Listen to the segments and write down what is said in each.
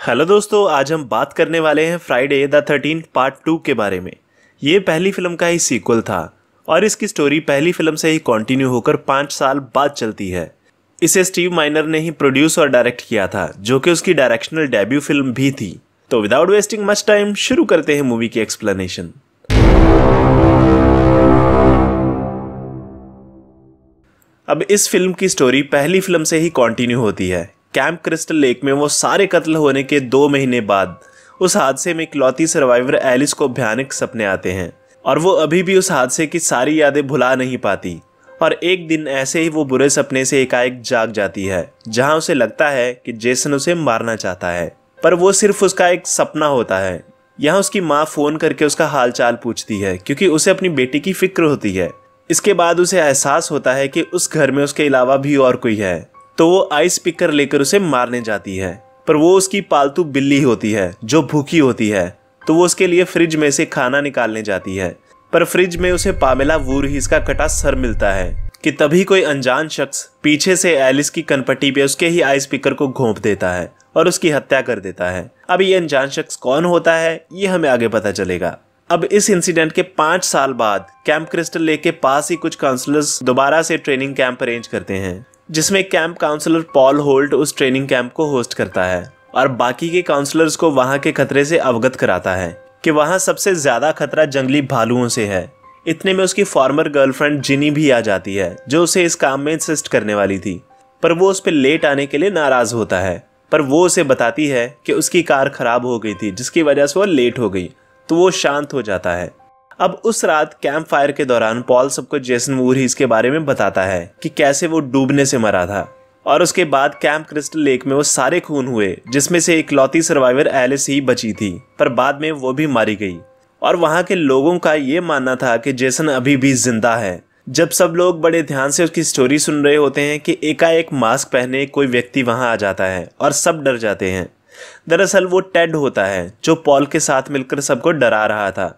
Hello दोस्तों, आज हम बात करने वाले हैं फ्राइडे द 13th पार्ट 2 के बारे में। ये पहली फिल्म का ही सीक्वल था और इसकी स्टोरी पहली फिल्म से ही कंटिन्यू होकर 5 साल बाद चलती है। इसे स्टीव माइनर ने ही प्रोड्यूस और डायरेक्ट किया था, जो कि उसकी डायरेक्शनल डेब्यू फिल्म भी थी। तो विदाउट वेस्टिंग मच टाइम शुरू करते हैं मूवी की एक्सप्लेनेशन। अब इस फिल्म की स्टोरी पहली फिल्म से ही कंटिन्यू होती है। कैंप क्रिस्टल लेक में वो सारे कत्ल होने के 2 महीने बाद उस हादसे में इकलौती सर्वाइवर एलिस को भयानक सपने आते हैं और वो अभी भी उस हादसे की सारी यादें भुला नहीं पाती। और एक दिन ऐसे ही वो बुरे सपने से एकाएक जाग जाती है, जहां उसे लगता है कि जेसन उसे मारना चाहता है, पर वो सिर्फ उसका एक सपना होता है। यहाँ उसकी माँ फोन करके उसका हालचाल पूछती है, क्योंकि उसे अपनी बेटी की फिक्र होती है। इसके बाद उसे एहसास होता है कि उस घर में उसके अलावा भी और कोई है, तो वो आइस पिकर लेकर उसे मारने जाती है। पर वो उसकी पालतू बिल्ली होती है जो भूखी होती है, तो वो उसके लिए फ्रिज में से खाना निकालने जाती है। पर फ्रिज में उसे पामेला वूरहीस का कटा सर मिलता है कि तभी कोई अनजान शख्स पीछे से एलिस की कनपट्टी पे उसके ही आइस पिकर को घोंप देता है और उसकी हत्या कर देता है। अब ये अनजान शख्स कौन होता है, ये हमें आगे पता चलेगा। अब इस इंसिडेंट के 5 साल बाद कैंप क्रिस्टल लेक के पास ही कुछ काउंसलर्स दोबारा से ट्रेनिंग कैंप अरेंज करते हैं, जिसमें कैंप काउंसलर पॉल होल्ट उस ट्रेनिंग कैंप को होस्ट करता है और बाकी के काउंसलर्स को वहां के खतरे से अवगत कराता है कि वहां सबसे ज्यादा खतरा जंगली भालुओं से है। इतने में उसकी फॉर्मर गर्लफ्रेंड जिनी भी आ जाती है, जो उसे इस काम में इंसिस्ट करने वाली थी, पर वो उस पर लेट आने के लिए नाराज होता है। पर वो उसे बताती है कि उसकी कार खराब हो गई थी, जिसकी वजह से वो लेट हो गई, तो वो शांत हो जाता है। अब उस रात कैंप फायर के दौरान पॉल सबको जेसन वूरहीस के बारे में बताता है कि कैसे वो डूबने से मरा था। और उसके बाद कैंप क्रिस्टल लेक में वो सारे खून हुए, जिसमें से इकलौती सर्वाइवर एलिस ही बची थी, पर बाद में वो भी मारी गई। और वहां के लोगों का ये मानना था कि जेसन अभी भी जिंदा है। जब सब लोग बड़े ध्यान से उसकी स्टोरी सुन रहे होते हैं कि एकाएक मास्क पहने कोई व्यक्ति वहां आ जाता है और सब डर जाते हैं। दरअसल वो टेड होता है, जो पॉल के साथ मिलकर सबको डरा रहा था।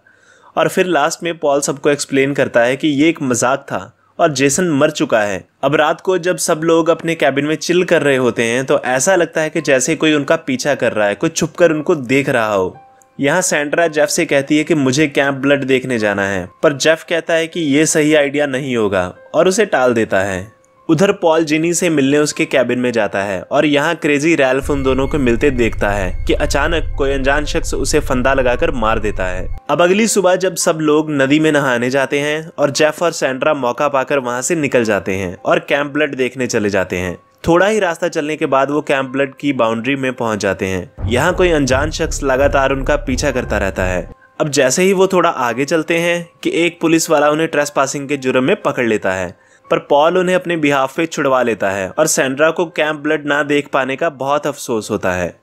और फिर लास्ट में पॉल सबको एक्सप्लेन करता है कि ये एक मजाक था और जेसन मर चुका है। अब रात को जब सब लोग अपने कैबिन में चिल कर रहे होते हैं, तो ऐसा लगता है कि जैसे कोई उनका पीछा कर रहा है, कोई छुपकर उनको देख रहा हो। यहाँ सैंड्रा जेफ से कहती है कि मुझे कैंप ब्लड देखने जाना है, पर जेफ कहता है कि ये सही आइडिया नहीं होगा और उसे टाल देता है। उधर पॉल जिनी से मिलने उसके कैबिन में जाता है और यहाँ क्रेजी रैल्फ उन दोनों को मिलते देखता है कि अचानक कोई अनजान शख्स उसे फंदा लगाकर मार देता है। अब अगली सुबह जब सब लोग नदी में नहाने जाते हैं और जेफ और सैंड्रा मौका पाकर वहां से निकल जाते हैं और कैंप ब्लड देखने चले जाते हैं। थोड़ा ही रास्ता चलने के बाद वो कैंप ब्लड की बाउंड्री में पहुंच जाते हैं। यहाँ कोई अनजान शख्स लगातार उनका पीछा करता रहता है। अब जैसे ही वो थोड़ा आगे चलते हैं कि एक पुलिस वाला उन्हें ट्रेसपासिंग के जुर्म में पकड़ लेता है, पर पॉल उन्हें अपने बिहाफ पे छुड़वा लेता है और सैंड्रा को कैंप ब्लड ना देख पाने का बहुत अफसोस होता है।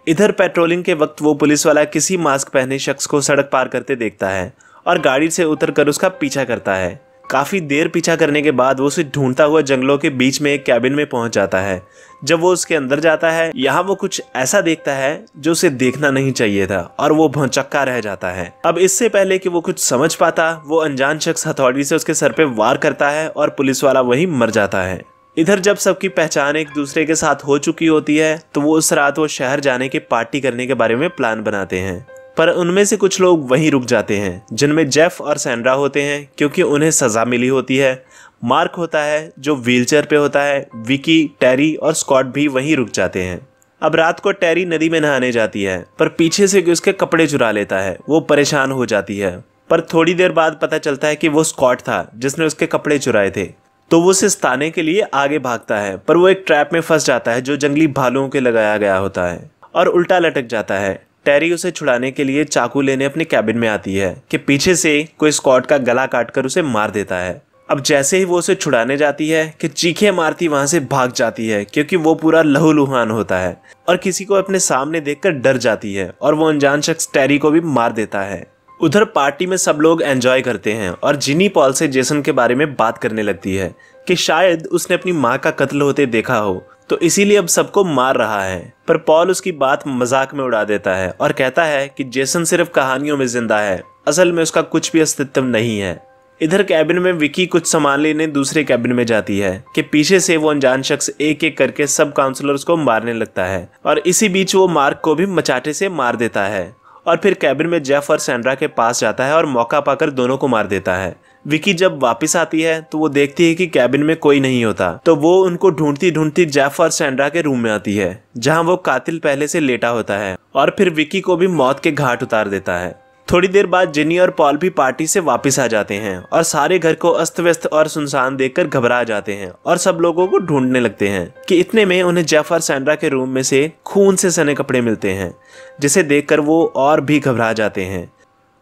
इधर पेट्रोलिंग के वक्त वो पुलिस वाला किसी मास्क पहने शख्स को सड़क पार करते देखता है और गाड़ी से उतरकर उसका पीछा करता है। काफी देर पीछा करने के बाद वो उसे ढूंढता हुआ जंगलों के बीच में एक कैबिन में पहुंच जाता है। जब वो उसके अंदर जाता है, यहाँ वो कुछ ऐसा देखता है जो उसे देखना नहीं चाहिए था और वो भौचक्का रह जाता है। अब इससे पहले कि वो कुछ समझ पाता, वो अनजान शख्स हथौड़ी से उसके सर पे वार करता है और पुलिस वाला वहीं मर जाता है। इधर जब सबकी पहचान एक दूसरे के साथ हो चुकी होती है, तो वो उस रात वो शहर जाने के पार्टी करने के बारे में प्लान बनाते हैं। पर उनमें से कुछ लोग वहीं रुक जाते हैं, जिनमें जेफ और सैंड्रा होते हैं, क्योंकि उन्हें सजा मिली होती है। मार्क होता है जो व्हीलचेयर पे होता है। विकी, टेरी और स्कॉट भी वहीं रुक जाते हैं। अब रात को टेरी नदी में नहाने जाती है, पर पीछे से उसके कपड़े चुरा लेता है। वो परेशान हो जाती है, पर थोड़ी देर बाद पता चलता है कि वो स्कॉट था जिसने उसके कपड़े चुराए थे। तो वो उसे सताने के लिए आगे भागता है, पर वो एक ट्रैप में फंस जाता है जो जंगली भालुओं के लगाया गया होता है और उल्टा लटक जाता है। टेरी उसे छुड़ाने के लिए चाकू लेने अपने कैबिन में आती है कि पीछे से कोई स्कॉट का गला काटकर उसे मार देता है। अब जैसे ही वो उसे छुड़ाने जाती है कि चीखें मारती वहां से भाग जाती है, क्योंकि वो पूरा लहूलुहान होता है और किसी को अपने सामने देखकर डर जाती है और वो अनजान शख्स टेरी को भी मार देता है। उधर पार्टी में सब लोग एंजॉय करते हैं और जिनी पॉल से जेसन के बारे में बात करने लगती है कि शायद उसने अपनी माँ का कत्ल होते देखा हो, तो इसीलिए अब सबको मार रहा है। पर पॉल उसकी बात मजाक में उड़ा देता है और कहता है कि जेसन सिर्फ कहानियों में जिंदा है, असल में उसका कुछ भी अस्तित्व नहीं है। इधर कैबिन में विकी कुछ सामान लेने दूसरे कैबिन में जाती है कि पीछे से वो अनजान शख्स एक एक करके सब काउंसलर्स को मारने लगता है और इसी बीच वो मार्क को भी मचाटे से मार देता है और फिर कैबिन में जेफ और सैंड्रा के पास जाता है और मौका पाकर दोनों को मार देता है। विकी जब वापस आती है तो वो देखती है कि कैबिन में कोई नहीं होता, तो वो उनको ढूंढती ढूंढती जेफ और सैंड्रा के रूम में आती है जहां वो कातिल पहले से लेटा होता है और फिर विकी को भी मौत के घाट उतार देता है। थोड़ी देर बाद जिनी और पॉल भी पार्टी से वापस आ जाते हैं और सारे घर को अस्त व्यस्त और सुनसान देखकर घबरा जाते हैं और सब लोगों को ढूंढने लगते हैं कि इतने में उन्हें जेफ और सैंड्रा के रूम में से खून से सने कपड़े मिलते हैं, जिसे देखकर वो और भी घबरा जाते हैं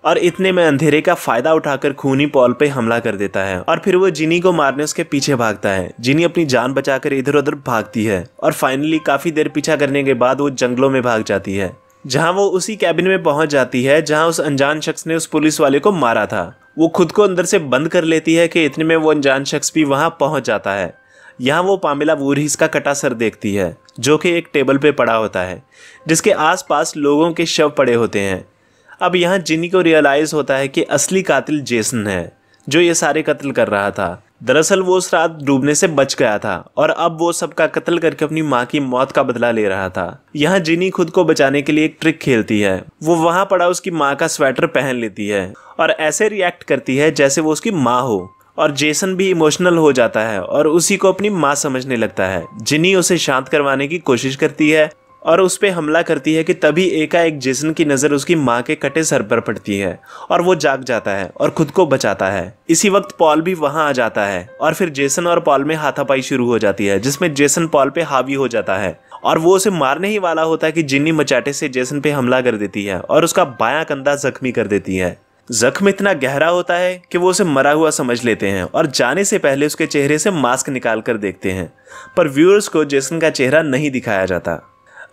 और इतने में अंधेरे का फायदा उठाकर खूनी पॉल पे हमला कर देता है और फिर वो जिनी को मारने उसके पीछे भागता है। जिनी अपनी जान बचाकर इधर उधर भागती है और फाइनली काफी देर पीछा करने के बाद वो जंगलों में भाग जाती है, जहां वो उसी कैबिन में पहुंच जाती है जहां उस अनजान शख्स ने उस पुलिस वाले को मारा था। वो खुद को अंदर से बंद कर लेती है कि इतने में वो अनजान शख्स भी वहां पहुंच जाता है। यहाँ वो पामेला वूरहिस का कटा सर देखती है जो कि एक टेबल पे पड़ा होता है जिसके आसपास लोगों के शव पड़े होते हैं। अब यहाँ जिनी को रियलाइज होता है कि असली कातिल जेसन है जो ये सारे कत्ल कर रहा था। दरअसल वो उस रात डूबने से बच गया था और अब वो सबका कत्ल करके अपनी माँ की मौत का बदला ले रहा था। यहाँ जिनी खुद को बचाने के लिए एक ट्रिक खेलती है। वो वहां पड़ा उसकी माँ का स्वेटर पहन लेती है और ऐसे रिएक्ट करती है जैसे वो उसकी माँ हो और जेसन भी इमोशनल हो जाता है और उसी को अपनी माँ समझने लगता है। जिनी उसे शांत करवाने की कोशिश करती है और उस पे हमला करती है कि तभी एकाएक जेसन की नज़र उसकी माँ के कटे सर पर पड़ती है और वो जाग जाता है और खुद को बचाता है। इसी वक्त पॉल भी वहां आ जाता है और फिर जेसन और पॉल में हाथापाई शुरू हो जाती है जिसमें जेसन पॉल पे हावी हो जाता है और वो उसे मारने ही वाला होता है कि जिन्नी मचाटे से जेसन पे हमला कर देती है और उसका बायां कंधा जख्मी कर देती है। जख्म इतना गहरा होता है कि वो उसे मरा हुआ समझ लेते हैं और जाने से पहले उसके चेहरे से मास्क निकाल कर देखते हैं, पर व्यूअर्स को जेसन का चेहरा नहीं दिखाया जाता।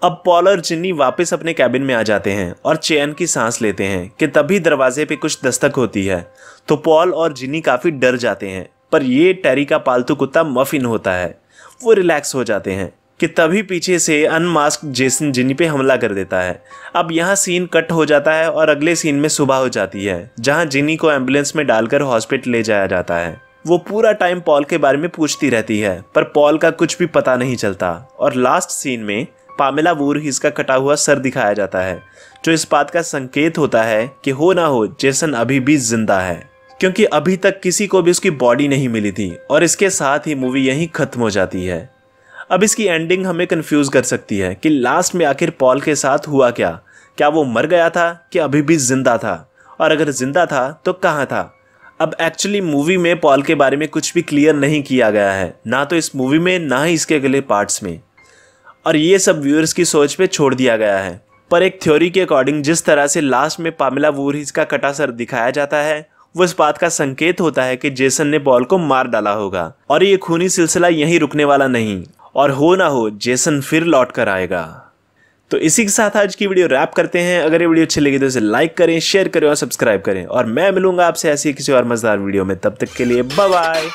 अब पॉल और जिन्नी वापस अपने कैबिन में आ जाते हैं और चैन की सांस लेते हैं कि तभी दरवाजे पे कुछ दस्तक होती है, तो पॉल और जिन्नी काफी डर जाते हैं, पर ये टेरी का पालतू कुत्ता मफिन होता है। वो रिलैक्स हो जाते हैं कि तभी पीछे से अनमास्क जेसन जिन्नी पे हमला कर देता है। अब यहाँ सीन कट हो जाता है और अगले सीन में सुबह हो जाती है जहाँ जिन्नी को एम्बुलेंस में डालकर हॉस्पिटल ले जाया जाता है। वो पूरा टाइम पॉल के बारे में पूछती रहती है पर पॉल का कुछ भी पता नहीं चलता और लास्ट सीन में पामेला वूरहिस का कटा हुआ सर दिखाया जाता है जो इस बात का संकेत होता है कि हो ना हो जेसन अभी भी जिंदा है, क्योंकि अभी तक किसी को भी उसकी बॉडी नहीं मिली थी। और इसके साथ ही मूवी यहीं खत्म हो जाती है। अब इसकी एंडिंग हमें कंफ्यूज कर सकती है कि लास्ट में आखिर पॉल के साथ हुआ क्या वो मर गया था कि अभी भी जिंदा था, और अगर जिंदा था तो कहाँ था। अब एक्चुअली मूवी में पॉल के बारे में कुछ भी क्लियर नहीं किया गया है, ना तो इस मूवी में ना ही इसके अगले पार्ट्स में, और ये सब व्यूअर्स की सोच पे छोड़ दिया गया है। पर एक थ्योरी के अकॉर्डिंग जिस तरह से लास्ट में पामेला वूरहिस का कटा सर दिखाया जाता है वो इस बात का संकेत होता है कि जेसन ने पॉल को मार डाला होगा और ये खूनी सिलसिला यहीं रुकने वाला नहीं, और हो ना हो जेसन फिर लौट कर आएगा। तो इसी के साथ आज की वीडियो रैप करते हैं। अगर ये वीडियो अच्छी लगी तो इसे लाइक करें, शेयर करें और सब्सक्राइब करें, और मैं मिलूंगा आपसे ऐसी किसी और मजेदार वीडियो में। तब तक के लिए बाय बाय।